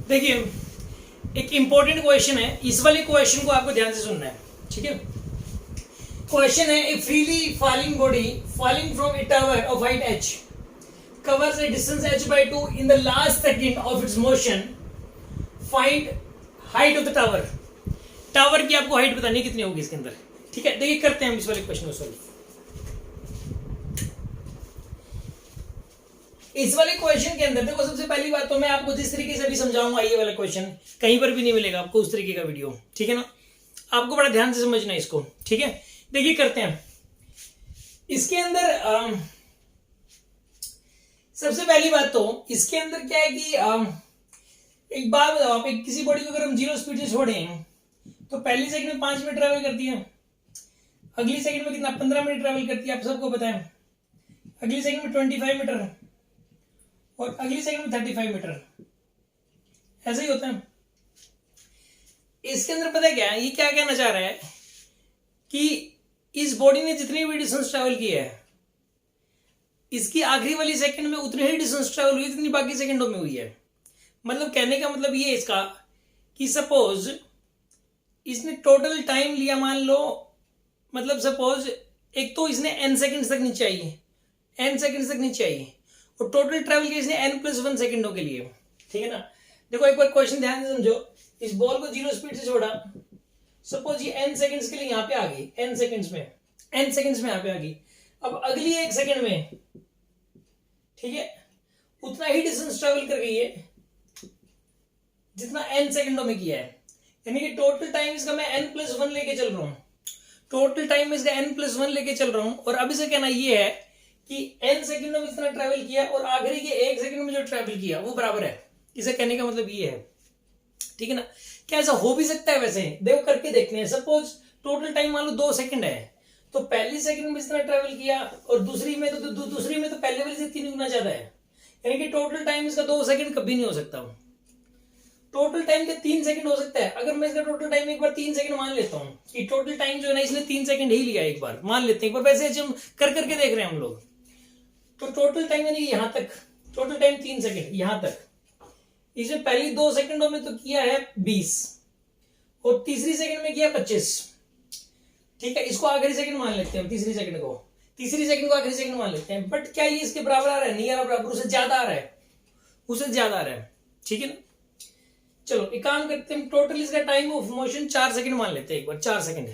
देखिए एक important question है, इस वाले क्वेश्चन को आपको ध्यान से सुनना है, ठीक है। क्वेश्चन है, ए freely falling body falling from A tower of height h covers a distance h by 2 in the last second of its motion. Find height of the tower. Tower की आपको हाइट बतानी कितनी होगी इसके अंदर, ठीक है। देखिए करते हैं हम इस वाले क्वेश्चन को सॉल्व। इस वाले क्वेश्चन के अंदर देखो, सबसे पहली बात तो मैं आपको जिस तरीके से अभी समझाऊंगा ये वाला क्वेश्चन कहीं पर भी नहीं मिलेगा आपको उस तरीके का वीडियो, ठीक है ना। आपको बड़ा ध्यान से समझना है इसको, ठीक है। देखिए करते हैं इसके अंदर सबसे पहली बात तो इसके अंदर क्या है कि एक बात बताओ, आप एक किसी बॉडी को अगर हम 0 स्पीड से छोड़े तो पहली सेकंड में 5 मिनट ट्रेवल करती है, अगली सेकंड में कितना 15 मिनट ट्रेवल करती है, आप सबको पता है। अगली सेकंड में 25 मीटर और अगली सेकंड में 35 मीटर, ऐसा ही होता है। इसके अंदर पता है क्या, ये क्या कहना चाह रहा है कि इस बॉडी ने जितनी भी डिस्टेंस ट्रेवल की है, इसकी आखिरी वाली सेकंड में उतनी ही डिस्टेंस ट्रेवल हुई जितनी बाकी सेकंडों में हुई है। मतलब कहने का मतलब ये है इसका कि सपोज इसने टोटल टाइम लिया, मान लो मतलब सपोज एक तो इसने n सेकंड तक नीचे आई, n सेकंड तक नीचे आई और टोटल ट्रेवल किया इसने n+1 सेकंडों के लिए, ठीक है ना। देखो एक बार क्वेश्चन ध्यान से समझो, इस बॉल को 0 स्पीड से छोड़ा, सपोज ये n सेकंड्स के लिए यहाँ पे आ गई, n सेकंड्स में यहाँ पे आ गई। अब अगली 1 सेकंड में, ठीक है, उतना ही डिस्टेंस ट्रेवल कर गई है जितना n सेकंडों में किया है, यानी कि टोटल टाइम इसका मैं n+1 लेके चल रहा हूं, टोटल टाइम इसका n+1 लेके चल रहा हूं। और अब इसे कहना ये है कि n सेकंडों में इतना ट्रेवल किया और आखिरी के 1 सेकंड में जो ट्रेवल किया वो बराबर है। इसे कहने का मतलब ये है, ठीक है ना। क्या ऐसा हो भी सकता है? वैसे देखो करके देखते हैं। सपोज टोटल टाइम मान लो 2 सेकंड है, तो पहली सेकंड में इतना ट्रेवल किया और दूसरी में तो पहले वाले से 3 गुना ज्यादा है, यानी कि टोटल टाइम इसका 2 सेकंड कभी नहीं हो सकता। टोटल टाइम के 3 सेकंड हो सकता है। अगर मैं इसका टोटल टाइम एक बार 3 सेकंड मान लेता हूं कि टोटल टाइम जो है ना इसने 3 सेकंड ही लिया, एक बार मान लेते हैं, एक बार वैसे हम करके देख रहे हैं हम लोग। तो टोटल टाइम यानी यहां तक टोटल टाइम 3 सेकंड, यहां तक इसने पहली 2 सेकंडों में तो किया है 20 और तीसरी सेकंड में किया 25, ठीक है। इसको आखिरी सेकंड मान लेते हैं, तीसरी सेकंड को आखिरी सेकंड मान लेते हैं। बट क्या ये इसके बराबर आ रहा है? नहीं आ रहा बराबर, उससे ज्यादा आ रहा है, ठीक है ना। चलो एक काम करते हैं, टोटल इसका टाइम ऑफ मोशन 4 सेकंड मान लेते हैं, एक बार 4 सेकंड,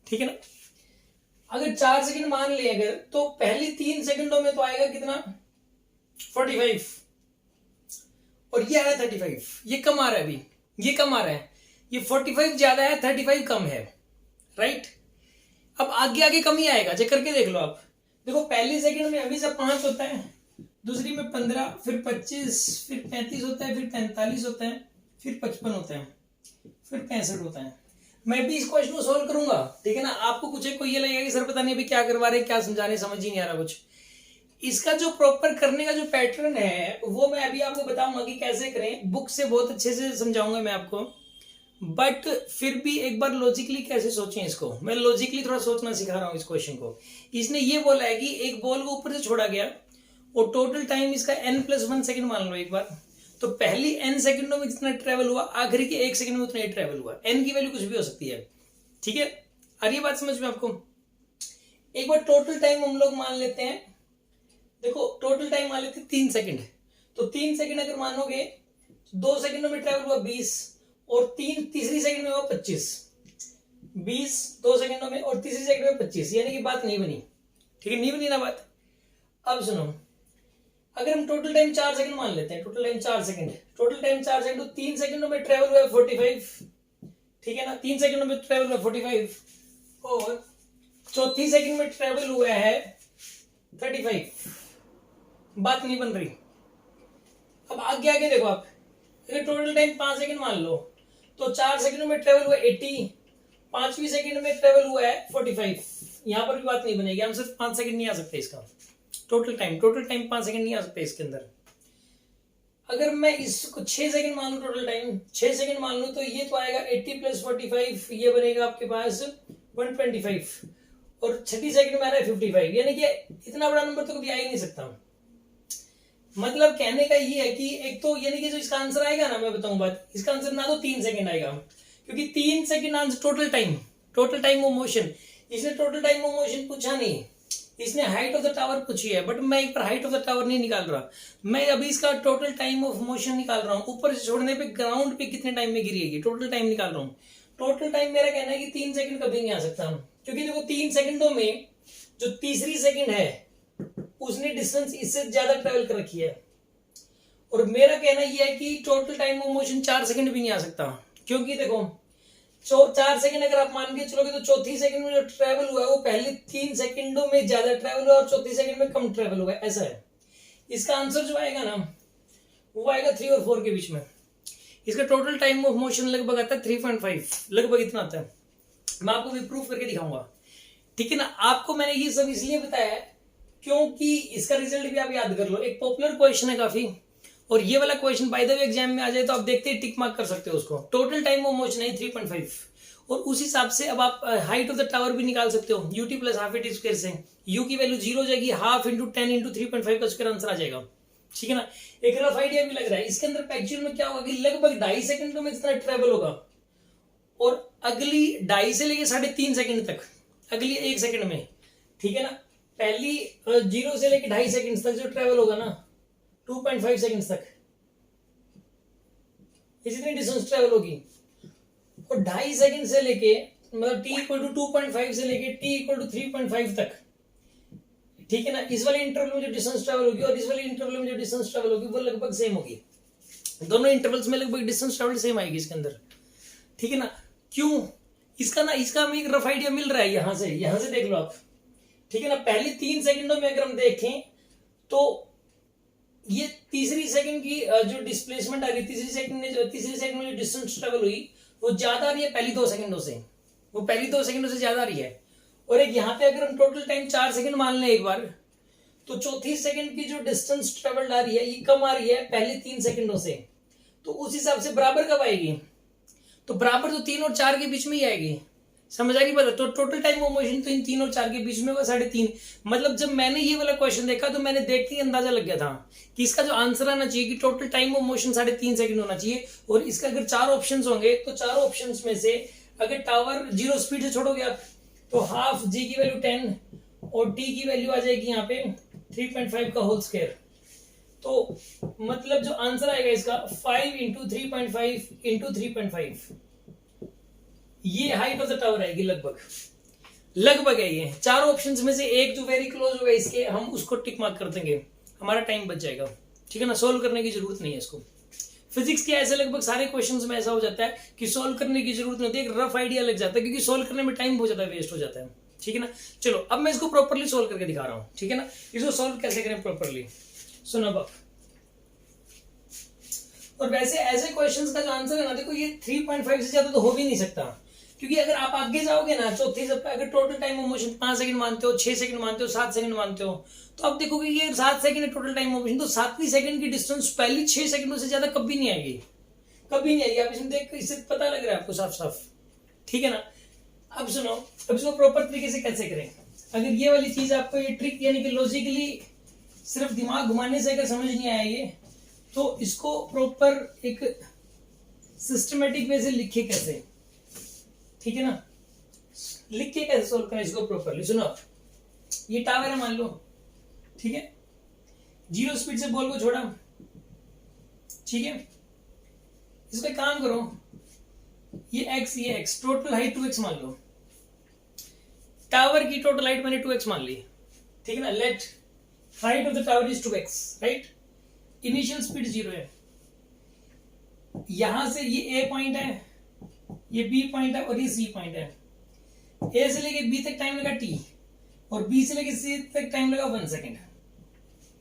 ठीक है ना। अगर 4 सेकंड मान ले अगर, तो पहली 3 सेकंडों में तो आएगा कितना 45 और ये आ रहा है 35, ये कम आ रहा है, अभी ये कम आ रहा है, ये 45 ज्यादा है 35 कम है, राइट। अब आगे कम ही आएगा, चेक करके देख लो आप। देखो पहली सेकंड में हमेशा 5 होता है, दूसरी में 15, फिर 25, फिर 35 होता है, फिर 45 होता है, फिर 55 होता है, फिर 65 होता है। मैं भी इस क्वेश्चन को सोल्व करूंगा, ठीक है ना। आपको कुछ एक को ये लगेगा कि सर पता नहीं अभी क्या करवा रहे, क्या समझा रहे, समझ ही नहीं आ रहा कुछ। इसका जो प्रॉपर करने का जो पैटर्न है वो मैं अभी आपको बताऊंगा कि कैसे करें। बुक से बहुत अच्छे से समझाऊंगा मैं आपको, बट फिर भी एक बार लॉजिकली कैसे सोचें इसको, मैं लॉजिकली थोड़ा सोचना सिखा रहा हूं इस क्वेश्चन को। इसने ये बोला है कि एक बॉल को ऊपर से छोड़ा गया और टोटल टाइम इसका n+1 सेकंड मान लो एक बार, तो पहली n सेकंडों में जितना ट्रेवल हुआ आखिरी के 1 सेकंड में उतना ही ट्रेवल हुआ। n की वैल्यू कुछ भी हो सकती है, ठीक है। आ रही है बात समझ में आपको? एक बार टोटल टाइम हम लोग मान लेते हैं, देखो टोटल टाइम मान लेते हैं 3 सेकंड, तो 3 सेकंड अगर मानोगे 2 सेकंडों में ट्रेवल हुआ 20 और तीसरी सेकंड में हुआ 25, 20 2 सेकंडों में और तीसरी सेकंड में 25, यानी कि बात नहीं बनी, ठीक है, नहीं बनी ना बात। अब सुनो, अगर हम टोटल टाइम 4 सेकंड मान लेते हैं, टोटल टाइम 4 सेकंड तो 3 सेकंडों में ट्रेवल हुआ 45, ठीक है ना। 3 सेकंडों में ट्रेवल हुआ 45 और चौथी सेकंड में ट्रेवल हुआ है 35, बात नहीं बन रही। अब आगे देखो आप, अगर टोटल टाइम 5 सेकंड मान लो तो 4 सेकंडों में ट्रेवल हुआ 80, 5वीं सेकंड में ट्रेवल हुआ है 45, यहां पर भी बात नहीं बनेगी, हम सिर्फ 5 सेकंड नहीं आ सकते इसका टोटल टाइम 5 सेकंड नहीं आ सकते इसके अंदर। अगर मैं इसको 6 सेकंड मान लूं, टोटल टाइम 6 सेकंड मान लूं, तो ये तो आएगा 80 + 45, ये बनेगा आपके पास 125 और छठी सेकंड में आ रहा है 55, यानी कि इतना बड़ा नंबर तो कभी आ ही नहीं सकता। मतलब कहने का ये है कि एक तो यानी कि जो इसका आंसर आएगा ना, मैं बताऊं बात, इसका आंसर ना तो 3 सेकंड आएगा, क्योंकि 3 second answer total time of motion. इसने टोटल टाइम ऑफ मोशन पूछा नहीं, इसने हाइट ऑफ द टावर पूछी है, बट मैं एक पर हाइट ऑफ द टावर नहीं निकाल रहा, मैं अभी इसका टोटल टाइम ऑफ मोशन निकाल रहा हूँ। ऊपर से छोड़ने पे ग्राउंड पे कितने टाइम में गिरेगी, टोटल टाइम निकाल रहा हूँ। टोटल टाइम मेरा कहना है कि 3 सेकंड कभी नहीं आ सकता, क्योंकि देखो 3 सेकंडों में जो तीसरी सेकंड है उसने डिस्टेंस इससे ज्यादा ट्रेवल कर रखी है। और मेरा कहना यह है कि total time of motion 4 second भी नहीं आ सकता, क्योंकि देखो 4 सेकंड अगर आप मान के चलोगे तो चौथी सेकंड में जो ट्रेवल हुआ है वो पहले 3 सेकंडों में ज्यादा ट्रेवल हुआ और चौथी सेकंड में कम ट्रेवल हुआ, ऐसा है। इसका आंसर जो आएगा ना वो आएगा 3 और 4 के बीच में। इसका टोटल टाइम ऑफ मोशन लगभग आता है 3.5, लगभग इतना आता है। मैं आपको भी प्रूफ करके दिखाऊंगा, ठीक है ना। आपको मैंने ये सब इसलिए बताया क्योंकि इसका रिजल्ट भी आप याद कर लो, एक पॉपुलर क्वेश्चन है काफी, और ये वाला question by the way exam में आ जाए तो आप देखते ही टिक मार्क कर सकते हो उसको। टोटल टाइम ऑफ मोशन है 3.5, और उस हिसाब से अब आप हाइट ऑफ द टावर भी निकाल सकते हो, UT plus half eighty square से। यू की वैल्यू 0 हो जाएगी, हाफ इंटू 10 इंटू 3.5 का स्क्वायर आंसर आ जाएगा, ठीक है ना। एक रफ आइडिया भी लग रहा है। इसके अंदर एक्चुअल में क्या होगा कि लगभग 2.5 सेकंड में इतना ट्रेवल होगा, और अगली 2.5 से लेके 3.5 सेकंड तक अगली 1 सेकंड में, ठीक है ना। पहली 0 से लेके 2.5 सेकंड तक जो ट्रेवल होगा ना 2.5 सेकंड तक, इतनी डिस्टेंस ट्रेवल होगी। और 2.5 सेकंड से लेके मतलब t इक्वल टू 2.5 से लेके t इक्वल टू 3.5 तक, ठीक है ना। इस वाले इंटरवल में जो डिस्टेंस ट्रेवल होगी और इस वाले इंटरवल में जो डिस्टेंस ट्रेवल होगी वो लगभग सेम होगी। दोनों इंटरवल्स में लगभग डिस्टेंस ट्रेवल सेम आएगी इसके अंदर, ठीक है ना। क्यों? इसका हमें एक रफ आइडिया मिल रहा है यहां से देख लो आप, ठीक है ना। पहले 3 सेकंडों में अगर हम देखें तो ये तीसरी सेकंड की जो डिस्प्लेसमेंट आ रही है, तीसरी सेकंड में जो डिस्टेंस ट्रेवल हुई वो ज्यादा आ रही है पहली 2 सेकंडों से, वो पहली 2 सेकंडों से ज्यादा आ रही है। और एक यहाँ पे अगर हम टोटल टाइम 4 सेकंड मान लें एक बार, तो चौथी सेकंड की जो डिस्टेंस ट्रेवल्ड आ रही है ये कम आ रही है पहले 3 सेकंडों से, तो उस हिसाब से बराबर कब आएगी? तो बराबर तो 3 और 4 के बीच में ही आएगी, समझ आ गई बात। तो टोटल टाइम ऑफ मोशन तो इन 3 और 4 के बीच में होगा 3.5। मतलब जब मैंने ये वाला क्वेश्चन देखा तो मैंने देख के अंदाजा लग गया था कि इसका जो आंसर आना चाहिए कि total time of motion 3.5 second होना चाहिए। और इसका अगर 4 ऑप्शंस होंगे तो 4 ऑप्शंस में से अगर टावर 0 स्पीड से छोड़ोगे आप तो हाफ जी की वैल्यू 10 और टी की वैल्यू आ जाएगी यहाँ पे 3.5 का होल स्क्वायर। तो मतलब जो आंसर आएगा इसका 5 इंटू 3.5 इंटू 3.5, ये हाइट ऑफ द टावर आएगी लगभग है ये। 4 ऑप्शंस में से एक जो वेरी क्लोज होगा इसके, हम उसको टिक मार्क कर देंगे, हमारा टाइम बच जाएगा, ठीक है ना। सोल्व करने की जरूरत नहीं है इसको। फिजिक्स के ऐसे लगभग सारे क्वेश्चंस में ऐसा हो जाता है कि सोल्व करने की जरूरत नहीं होती, एक रफ आइडिया लग जाता है, क्योंकि सोल्व करने में टाइम बहुत ज्यादा वेस्ट हो जाता है, ठीक है ना। चलो अब मैं इसको प्रॉपरली सोल्व करके दिखा रहा हूं, ठीक है ना। इसको सोल्व कैसे करें प्रॉपरली, सुनो अब। और वैसे ऐसे क्वेश्चंस का जो आंसर है ना, देखो ये 3.5 से ज्यादा तो हो भी नहीं सकता, क्योंकि अगर आप आगे जाओगे ना चौथी से, अगर total time of motion 5 second मानते हो, 6 सेकंड मानते हो, 7 सेकंड मानते हो, तो आप देखोगे ये 7 सेकंड है टोटल टाइम ऑफ मोशन, तो 7वीं सेकंड की डिस्टेंस पहली 6 सेकंडों से ज्यादा कभी नहीं आएगी, कभी नहीं आएगी। आप इसमें देख, इससे पता लग रहा है आपको साफ, ठीक है ना। अब सुनो, अब इसको प्रॉपर तरीके से कैसे करें। अगर ये वाली चीज आपको, ये ट्रिक यानी कि लॉजिकली सिर्फ दिमाग घुमाने से अगर समझ नहीं आया ये, तो इसको प्रॉपर एक सिस्टमेटिक वे से लिखे कैसे, ठीक है ना। लिख के कैसे सोल्व करें इसको प्रॉपरली, सुनो। ये टावर है मान लो, ठीक है, 0 स्पीड से बॉल को छोड़ा, ठीक है। इसको एक काम करो, ये x टोटल हाइट 2x मान लो, टावर की टोटल हाइट मैंने 2x मान ली, ठीक है ना। Let height of the tower is 2x, right. Initial speed 0 है, यहां से ये a पॉइंट है, ये B पॉइंट है और ये C पॉइंट है। A से लेके B तक टाइम लगा t, और B से लेके C तक टाइम लगा 1 सेकंड,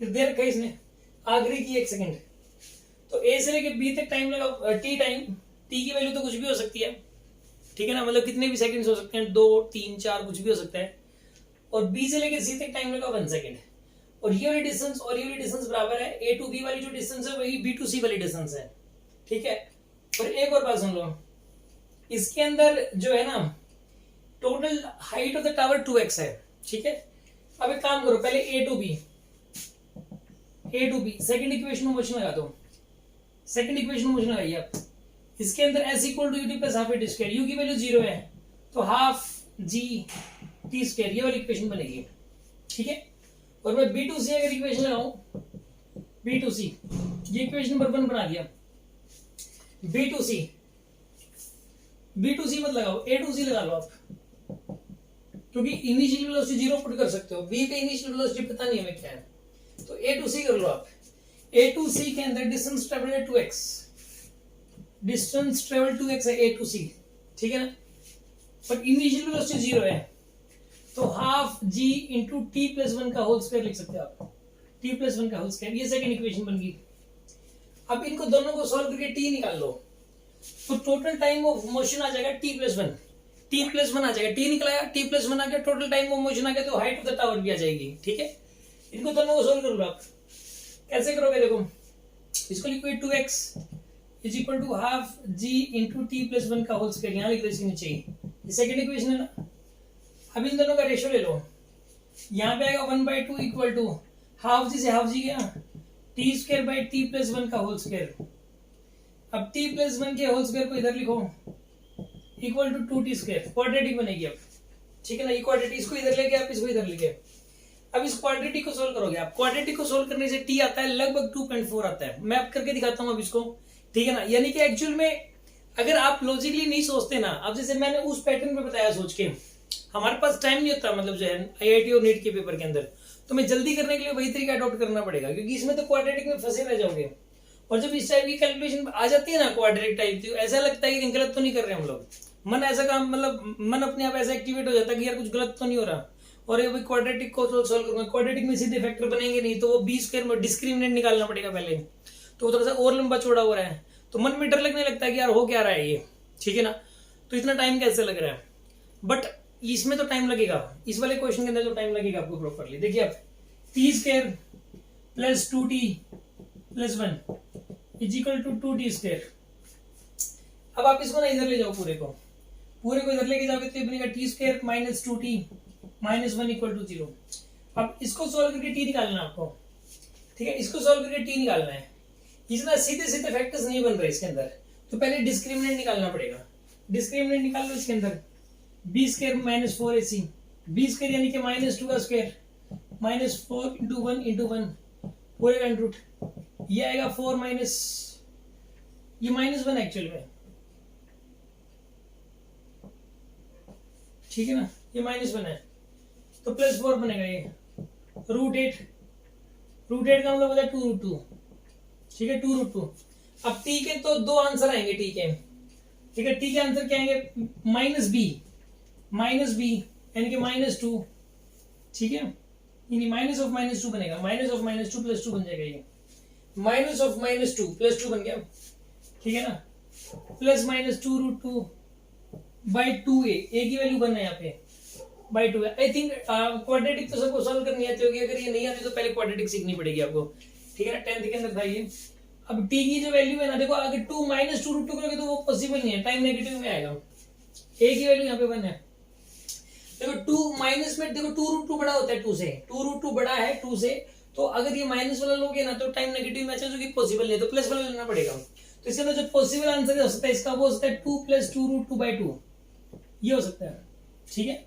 फिर दे रखा है इसने आखिरी की 1 सेकंड। तो A से लेके B तक टाइम लगा t टाइम, t की वैल्यू तो कुछ भी हो सकती है, ठीक है ना, मतलब कितने भी सेकंड्स हो सकते हैं, 2 3 4 कुछ भी हो सकता है। और B से लेके C तक टाइम लगा 1 सेकंड, और ये वाली डिस्टेंस और ये वाली डिस्टेंस बराबर है, A to B वाली जो डिस्टेंस है वही B to C वाली डिस्टेंस है, ठीक है। और एक और बात सुन लो, इसके अंदर जो है ना total height of the tower 2x है, ठीक है। अब एक काम करो, पहले A to B A to B, second equation में मोशन लगा दो, सेकंड इक्वेशन में मोशन लगाइए आप। इसके अंदर S equal to UT plus half A T square, U की वैल्यू 0 है तो हाफ जी टी स्क्वायर, ये वाली इक्वेशन बनेगी, ठीक है। और मैं बी टू सी अगर इक्वेशन लगाऊं, बी टू सी, ये इक्वेशन नंबर 1 बना दिया। बी टू सी मत लगाओ, ए टू सी लगा लो आप, क्योंकि इनिशियल वेलोसिटी 0 पुट कर सकते हो, बी पे इनिशियल वेलोसिटी पता नहीं हमें क्या है, तो ए टू सी कर लो आप। ए टू सी के अंदर डिस्टेंस ट्रेवल है 2x, डिस्टेंस ट्रेवल 2x है ए टू सी, ठीक है ना। पर इनिशियल वेलोसिटी 0 है तो half G into T plus 1 का होल स्क्वायर लिख सकते हो आप, टी प्लस 1 का होल स्क्वायर, ये सेकंड इक्वेशन बन गई। अब इनको दोनों को सॉल्व करके टी निकाल लो, तो टोटल टाइम ऑफ मोशन आ जाएगा टी प्लस 1, टी प्लस 1 आ जाएगा, टी निकलाया, टी प्लस 1 आ गया, टोटल टाइम ऑफ मोशन आ गया, तो हाइट ऑफ द टावर भी आ जाएगी, ठीक है। इनको दोनों को सोल्व कर लो आप, कैसे करोगे देखो, इसको लिखो 2x is equal to half G into T plus 1 का होल स्क्वायर, यहाँ लिख दो इसके नीचे, ये सेकंड इक्वेशन है ना। अब इन दोनों का रेशियो ले लो, यहाँ पे आएगा 1/2 इक्वल टू हाफ जी से हाफ जी गया, T square by T plus 1 का होल स्क्वायर। अब टी प्लस 1 के होल स्क्वायर को इधर लिखो equal to 2t square, quadratic बनेगी अब, ठीक है ना। ये क्वाड्रेटिक, इसको इधर लेके आप इसको इधर लेके, अब इस क्वाड्रेटिक को सोल्व करोगे आप, क्वाड्रेटिक को सोल्व करने से टी आता है लगभग 2.4 आता है, मैं अब करके दिखाता हूं अब इसको, ठीक है ना। यानी कि एक्चुअल में अगर आप लॉजिकली नहीं सोचते ना, अब जैसे मैंने उस पैटर्न में बताया सोच के, हमारे पास टाइम नहीं होता, मतलब जो है आईआईटी और नीट के पेपर के अंदर, तो मैं जल्दी करने के लिए वही तरीका अडॉप्ट करना पड़ेगा, क्योंकि इसमें तो क्वाड्रेटिक में फंसे रह जाओगे। और जब इस टाइप की कैलकुलेशन आ जाती है ना क्वाड्रेटिक टाइप, तो ऐसा लगता है कि गलत तो नहीं कर रहे हम लोग, मन ऐसा काम, मतलब मन अपने आप ऐसा एक्टिवेट हो जाता है कि यार कुछ गलत तो नहीं हो रहा। और ये क्वाड्रेटिक को सोल्व करूंगा, क्वाड्रेटिक में सीधे फैक्टर बनेंगे नहीं, तो वो बी स्क्वायर में डिस्क्रिमिनेंट निकालना पड़ेगा पहले, तो थोड़ा सा और लंबा चौड़ा हो रहा है, तो मन में डर लगने लगता है कि यार हो क्या रहा है ये, ठीक है ना। तो इतना टाइम कैसे लग रहा है, बट इसमें तो टाइम लगेगा, इस वाले क्वेश्चन के अंदर तो टाइम लगेगा आपको प्रॉपरली। देखिए आप T square plus 2t plus 1 is equal to 2t square. अब आप इसको ना इधर ले जाओ, पूरे को इधर लेके जाओगे तो ये बनेगा T square minus 2t minus 1 equal to 0। अब इसको सोल्व करके टी निकालना है आपको, ठीक है, इसको सोल्व करके टी निकालना है। इतना सीधे सीधे फैक्टर्स नहीं बन रहे इसके अंदर, तो पहले डिस्क्रिमिनेंट निकालना पड़ेगा। डिस्क्रिमिनेंट निकाल लो इसके अंदर, B square minus 4ac, B square यानी कि माइनस 2 का स्क्वायर माइनस 4 इंटू 1 इंटू 1 पूरे का रूट, ये आएगा 4 माइनस, ये माइनस 1 एक्चुअल में, ठीक है ना, ये माइनस 1 है तो प्लस 4 बनेगा, ये रूट 8 का मतलब होता है 2√2, ठीक है 2√2। अब टी के तो दो आंसर आएंगे टी के, ठीक है, टी के आंसर क्या आएंगे, माइनस बी यानी कि -2, ठीक है, यानी माइनस ऑफ -2 बनेगा, माइनस ऑफ -2 प्लस 2 बन जाएगा, ये माइनस ऑफ -2 प्लस 2 बन गया, ठीक है ना, प्लस -2√2 बाई 2a, a की वैल्यू 1 है यहाँ पे, बाई 2 है। आई थिंक क्वाड्रेटिक तो सबको सॉल्व करनी आती होगी, अगर ये नहीं आती तो पहले क्वाड्रेटिक सीखनी पड़ेगी आपको, ठीक है ना, 10th के अंदर था ये। अब t की जो वैल्यू है ना, देखो अगर 2 -2√2 करोगे तो वो पॉसिबल नहीं है, टाइम नेगेटिव में आएगा, a की वैल्यू यहाँ पे 1 है। देखो 2 माइनस में, देखो 2√2 बड़ा होता है 2 से, 2√2 बड़ा है 2 से, तो अगर ये माइनस वाला लोगे ना तो टाइम नेगेटिव में, जो कि पॉसिबल नहीं है, तो प्लस वाला लेना पड़ेगा। तो इसके अंदर जो पॉसिबल आंसर हो सकता है इसका, वो हो सकता है 2 + 2√2/2, ये हो सकता है, ठीक है।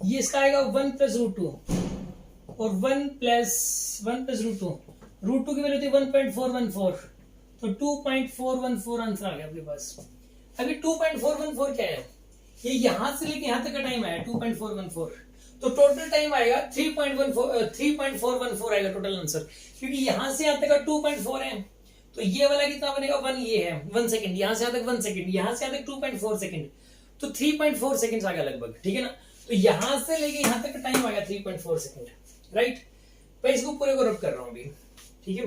ये इसका आएगा 1 + √2 और 1 + √2, √2 की वैल्यू थी 1.414, तो 2.414 आंसर आ गया आपके पास। अभी 2.414 क्या है, ये यहां से लेके यहां तक का टाइम आया 2.414, तो टोटल टाइम आएगा 3.414 आएगा टोटल आंसर, क्योंकि यहां से यहां तक का 2.4 है, तो ये वाला कितना बनेगा 1, ये है 1 सेकंड, यहां से यहां तक 1 सेकंड, यहां से यहां तक 2.4 सेकंड, तो 3.4 सेकंड्स आ गया लगभग, ठीक है ना। तो यहां से लेके यहां तक का टाइम आ गया 3.4 सेकंड, राइट। मैं इसको पूरे को रब कर रहा हूं अभी, ठीक है।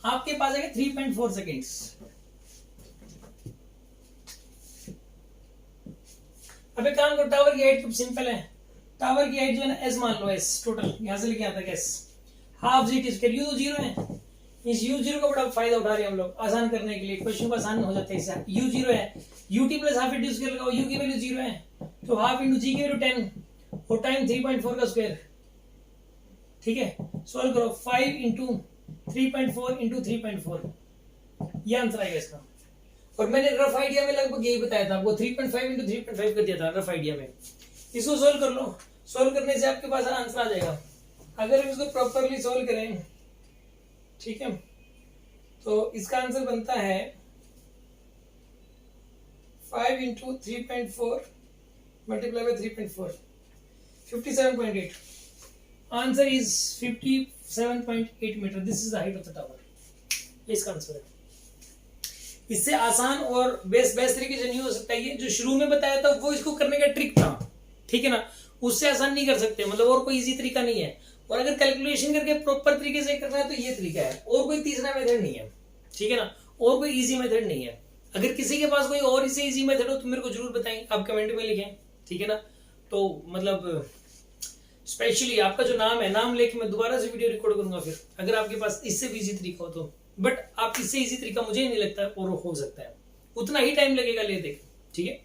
आपके पास आएगा 3.4 सेकंड्स। अब एक काम करो, टावर की हाइट सिंपल है, टावर की हाइट जो है ना एस मान लो, एस टोटल यहां से लेके यहाँ तक S, half G T square, you तो 0 है, इस u0 का बड़ा फायदा उठा रहे हैं हम लोग आसान करने के लिए, क्वेश्चन को आसान हो जाता है इससे। u0 है, ut plus half T square लगाओ, u की वैल्यू 0 है तो हाफ इंटू जी की वैल्यू 10 और टाइम 3.4 का स्क्वायर, ठीक है, सॉल्व करो 5 इंटू 3.4 इंटू 3.4, ये आंसर आएगा इसका। और मैंने रफ आइडिया में लगभग यही बताया था आपको, 3.5 इंटू 3.5 कर दिया था रफ आइडिया में। इसको सोल्व कर लो, सोल्व करने से आपके पास आंसर आ जाएगा। अगर हम इसको प्रॉपरली सोल्व करें, ठीक है, तो इसका आंसर बनता है 5 into 3.4 multiply by 3.4, 57.8। Answer is 57.8 metre. This is the height of the tower. इसका आंसर है। इससे आसान और बेस्ट तरीके से नहीं हो सकता। ये जो शुरू में बताया था वो इसको करने का ट्रिक था, ठीक है ना, उससे आसान नहीं कर सकते, मतलब और कोई इजी तरीका नहीं है। और अगर कैलकुलेशन करके प्रॉपर तरीके से करना है तो ये तरीका है, और कोई तीसरा मेथड नहीं है, ठीक है ना, और कोई इजी मेथड नहीं है। अगर किसी के पास कोई और इससे इजी मेथड हो तो मेरे को जरूर बताएं, आप कमेंट में लिखें, ठीक है ना। तो मतलब स्पेशली आपका जो नाम है, नाम लेके मैं दोबारा से वीडियो रिकॉर्ड करूंगा फिर, अगर आपके पास इससे भी इजी तरीका हो तो। बट आप इससे इजी तरीका मुझे नहीं लगता और हो सकता है, उतना ही टाइम लगेगा ले देख, ठीक है।